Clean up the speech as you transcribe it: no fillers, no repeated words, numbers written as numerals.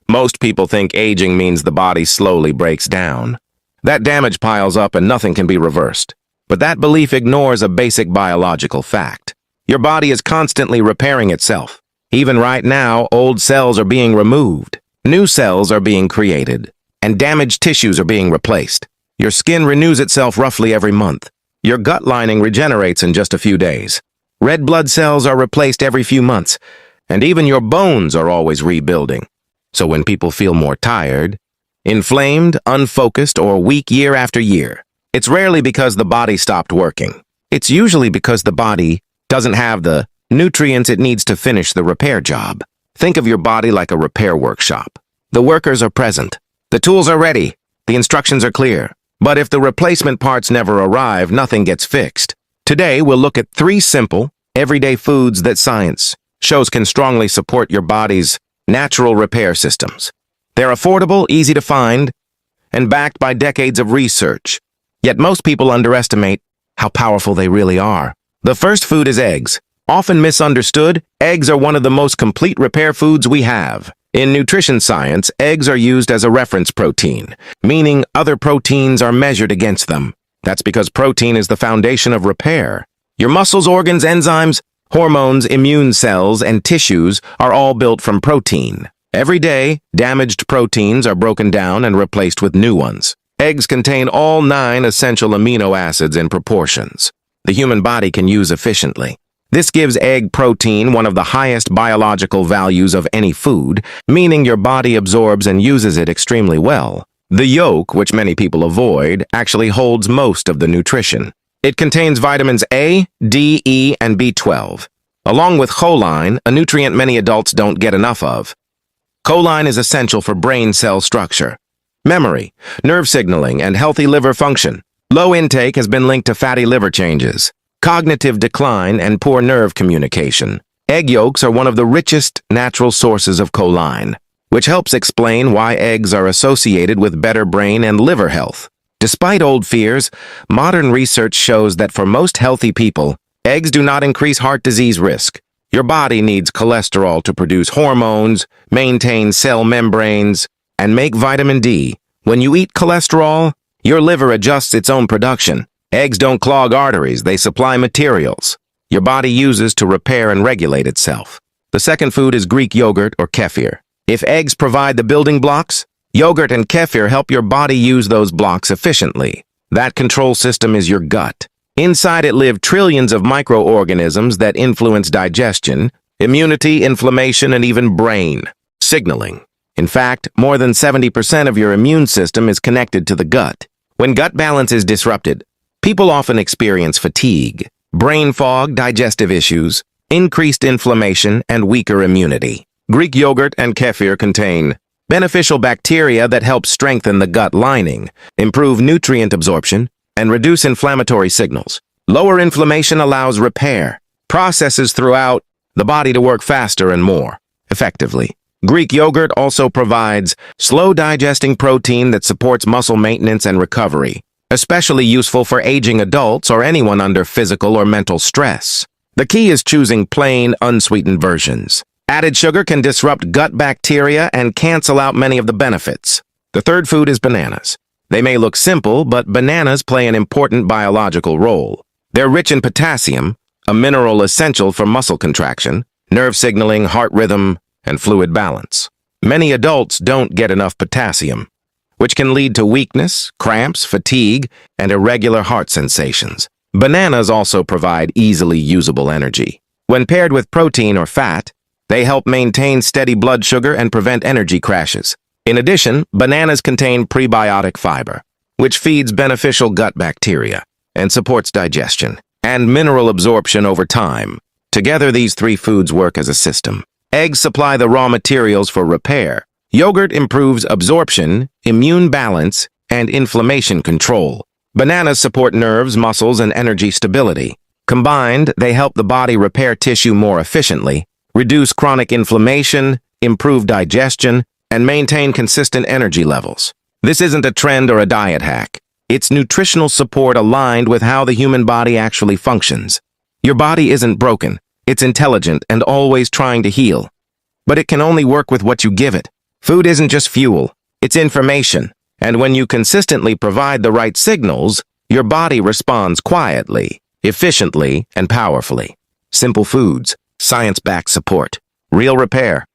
Most people think aging means the body slowly breaks down. That damage piles up and nothing can be reversed. But that belief ignores a basic biological fact. Your body is constantly repairing itself. Even right now, old cells are being removed. New cells are being created. And damaged tissues are being replaced. Your skin renews itself roughly every month. Your gut lining regenerates in just a few days. Red blood cells are replaced every few months. And even your bones are always rebuilding. So when people feel more tired, inflamed, unfocused, or weak year after year, it's rarely because the body stopped working. It's usually because the body doesn't have the nutrients it needs to finish the repair job. Think of your body like a repair workshop. The workers are present. The tools are ready. The instructions are clear. But if the replacement parts never arrive, nothing gets fixed. Today, we'll look at 3 simple, everyday foods that science shows can strongly support your body's natural repair systems. They're affordable, easy to find, and backed by decades of research. Yet most people underestimate how powerful they really are. The first food is eggs. Often misunderstood, eggs are one of the most complete repair foods we have. In nutrition science, eggs are used as a reference protein, meaning other proteins are measured against them. That's because protein is the foundation of repair. Your muscles, organs, enzymes, hormones, immune cells, and tissues are all built from protein. Every day, damaged proteins are broken down and replaced with new ones. Eggs contain all 9 essential amino acids in proportions the human body can use efficiently. This gives egg protein one of the highest biological values of any food, meaning your body absorbs and uses it extremely well. The yolk, which many people avoid, actually holds most of the nutrition. It contains vitamins A, D, E, and B12, along with choline, a nutrient many adults don't get enough of. Choline is essential for brain cell structure, memory, nerve signaling, and healthy liver function. Low intake has been linked to fatty liver changes, cognitive decline, and poor nerve communication. Egg yolks are one of the richest natural sources of choline, which helps explain why eggs are associated with better brain and liver health. Despite old fears, modern research shows that for most healthy people, eggs do not increase heart disease risk. Your body needs cholesterol to produce hormones, maintain cell membranes, and make vitamin D. When you eat cholesterol, your liver adjusts its own production. Eggs don't clog arteries, they supply materials your body uses to repair and regulate itself. The second food is Greek yogurt or kefir. If eggs provide the building blocks, yogurt and kefir help your body use those blocks efficiently. That control system is your gut. Inside it live trillions of microorganisms that influence digestion, immunity, inflammation, and even brain signaling. In fact, more than 70% of your immune system is connected to the gut. When gut balance is disrupted, people often experience fatigue, brain fog, digestive issues, increased inflammation, and weaker immunity. Greek yogurt and kefir contain beneficial bacteria that help strengthen the gut lining, improve nutrient absorption, and reduce inflammatory signals. Lower inflammation allows repair processes throughout the body to work faster and more effectively. Greek yogurt also provides slow-digesting protein that supports muscle maintenance and recovery, especially useful for aging adults or anyone under physical or mental stress. The key is choosing plain, unsweetened versions. Added sugar can disrupt gut bacteria and cancel out many of the benefits. The third food is bananas. They may look simple, but bananas play an important biological role. They're rich in potassium, a mineral essential for muscle contraction, nerve signaling, heart rhythm, and fluid balance. Many adults don't get enough potassium, which can lead to weakness, cramps, fatigue, and irregular heart sensations. Bananas also provide easily usable energy. When paired with protein or fat, they help maintain steady blood sugar and prevent energy crashes. In addition, bananas contain prebiotic fiber, which feeds beneficial gut bacteria and supports digestion and mineral absorption over time. Together, these 3 foods work as a system. Eggs supply the raw materials for repair. Yogurt improves absorption, immune balance, and inflammation control. Bananas support nerves, muscles, and energy stability. Combined, they help the body repair tissue more efficiently, reduce chronic inflammation, improve digestion, and maintain consistent energy levels. This isn't a trend or a diet hack. It's nutritional support aligned with how the human body actually functions. Your body isn't broken. It's intelligent and always trying to heal. But it can only work with what you give it. Food isn't just fuel, it's information. And when you consistently provide the right signals, your body responds quietly, efficiently, and powerfully. Simple foods, science-backed support, real repair.